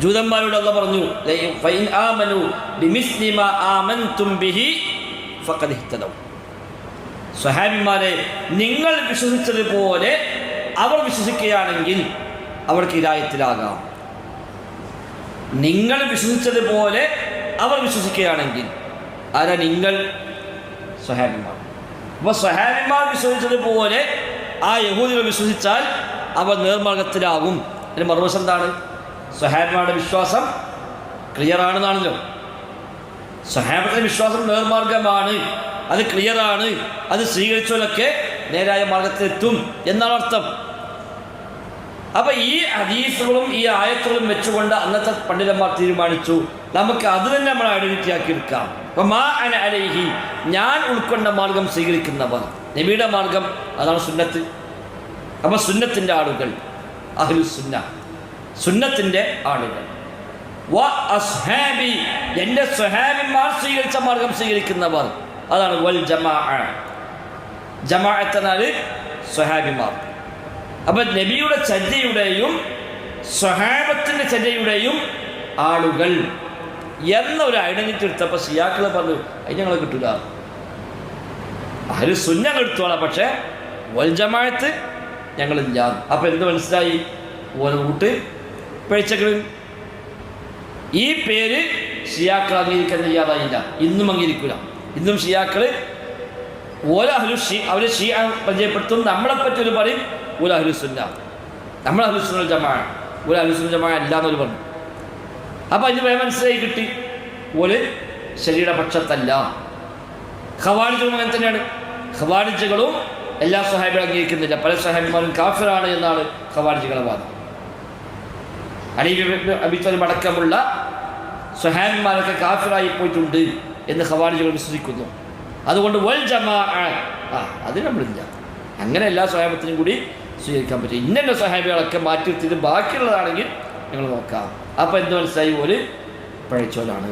ജൂതന്മാരോട് അല്ലാഹു പറഞ്ഞു ഫൈൻ ആമനു ബിമിസ്ലി മാ ആമൻതും ബിഹി ഫഖദ് ഇഹ്തദൗ. സ്വഹാബിമാരെ, നിങ്ങൾ വിശ്വസിച്ചതുപോലെ അവർ വിശ്വസിക്കുകയാണെങ്കിൽ അവർക്ക് ഹിദായത്തിലാകാം. നിങ്ങൾ വിശ്വസിച്ചതുപോലെ അവർ വിശ്വസിക്കുകയാണെങ്കിൽ ആരാ നിങ്ങൾ? സ്വഹാബിമാർ. അപ്പോൾ സ്വഹാബിമാർ വിശ്വസിച്ചതുപോലെ ആ യഹൂദികൾ വിശ്വസിച്ചാൽ അവർ നേർമാർഗത്തിലാകും. അതിന് മറുവശം എന്താണ്? സ്വഹാബിമാരുടെ വിശ്വാസം ക്ലിയറാണെന്നാണല്ലോ. സ്വഹാബത്തിന്റെ വിശ്വാസം നേർമാർഗമാണ്, അത് ക്ലിയറാണ്, അത് സ്വീകരിച്ചവരൊക്കെ നേരായ മാർഗത്തിലെത്തും എന്നാണ് അർത്ഥം. അപ്പം ഈ ഹദീസുകളും ഈ ആയത്തുകളും വെച്ചുകൊണ്ട് അന്നത്തെ പണ്ഡിതന്മാർ തീരുമാനിച്ചു നമുക്ക് അത് തന്നെ നമ്മൾ ഐഡന്റിറ്റി ആക്കി എടുക്കാം. അപ്പം മാ അന അലൈഹി, ഞാൻ ഉൾക്കൊണ്ട മാർഗം സ്വീകരിക്കുന്നവർ, നബിയുടെ മാർഗം അതാണ് സുന്നത്ത്. അപ്പം സുന്നത്തിൻ്റെ ആളുകൾ അഹ്ലുസുന്ന, സുന്നത്തിൻ്റെ ആളുകൾ. വ അസ്ഹാബി, എൻ്റെ സ്വഹാബിമാർ സ്വീകരിച്ച മാർഗം സ്വീകരിക്കുന്നവർ, അതാണ് വൽ ജമാഅ. ജമാഅത്ത് എന്നാൽ സ്വഹാബിമാർ. അപ്പം നബിയുടെ ചര്യയുടെയും സ്വഹാബത്തിൻ്റെ ചര്യയുടെയും ആളുകൾ എന്നൊരു ഐഡന്റിറ്റി എടുത്തപ്പോൾ സിയാക്കൾ പറഞ്ഞു അത് ഞങ്ങൾ കിട്ടില്ല, അഹ്ലു സുന്ന ഞങ്ങൾ എടുത്തോളാം, പക്ഷേ വൽ ജമാഅത്ത് ഞങ്ങളില്ല. അപ്പം എന്ത് മനസ്സിലായി? ഓരോ കൂട്ട് പിഴച്ചകൾ. ഈ പേര് ഷിയാക്കൾ അംഗീകരിക്കാൻ തയ്യാറായില്ല, ഇന്നും അംഗീകരിക്കില്ല. ഇന്നും ഷിയാക്കൾ ഓരോ അവർ ഷിയ പരിചയപ്പെടുത്തും, നമ്മളെപ്പറ്റി ഒരു പറയും ഒരു അഹ്ലുസുന്ന, നമ്മൾ അഹ്ലുസുന്ന ജമാഅ, ഒരു അഹ്ലുസുന്ന ജമാഅ അല്ല എന്നൊരു പറഞ്ഞു. അപ്പം അതിന് വേഗം മനസ്സിലായി കിട്ടി ഒരു ശരിയുടെ പക്ഷത്തല്ല. ഖവാരിജും അങ്ങനെ തന്നെയാണ്. ഖവാരിജുകളും എല്ലാ സ്വഹാബികളും അംഗീകരിക്കുന്നില്ല, പല സ്വഹാബിമാരും കാഫിറാണ് എന്നാണ് ഖവാരിജുകളുടെ വാദം. അലി ഇബ്നു അബീ ത്വാലിബ് അടക്കമുള്ള സ്വഹാബിമാരൊക്കെ കാഫിറായി പോയിട്ടുണ്ട് എന്ന് ഖവാരിജുകൾ വിശ്വസിക്കുന്നു. അതുകൊണ്ട് വൽ ജമാഅ അത് നമ്മളില്ല. അങ്ങനെ എല്ലാ സ്വഹാബത്തിനും കൂടി സ്വീകരിക്കാൻ പറ്റും. ഇന്ന സ്വഹാബികളൊക്കെ മാറ്റി നിർത്തിയത് ബാക്കിയുള്ളതാണെങ്കിൽ ഞങ്ങൾ നോക്കാം. അപ്പോൾ എന്ത് മനസ്സിലായി? ഒരു പഴച്ചോലാണ്.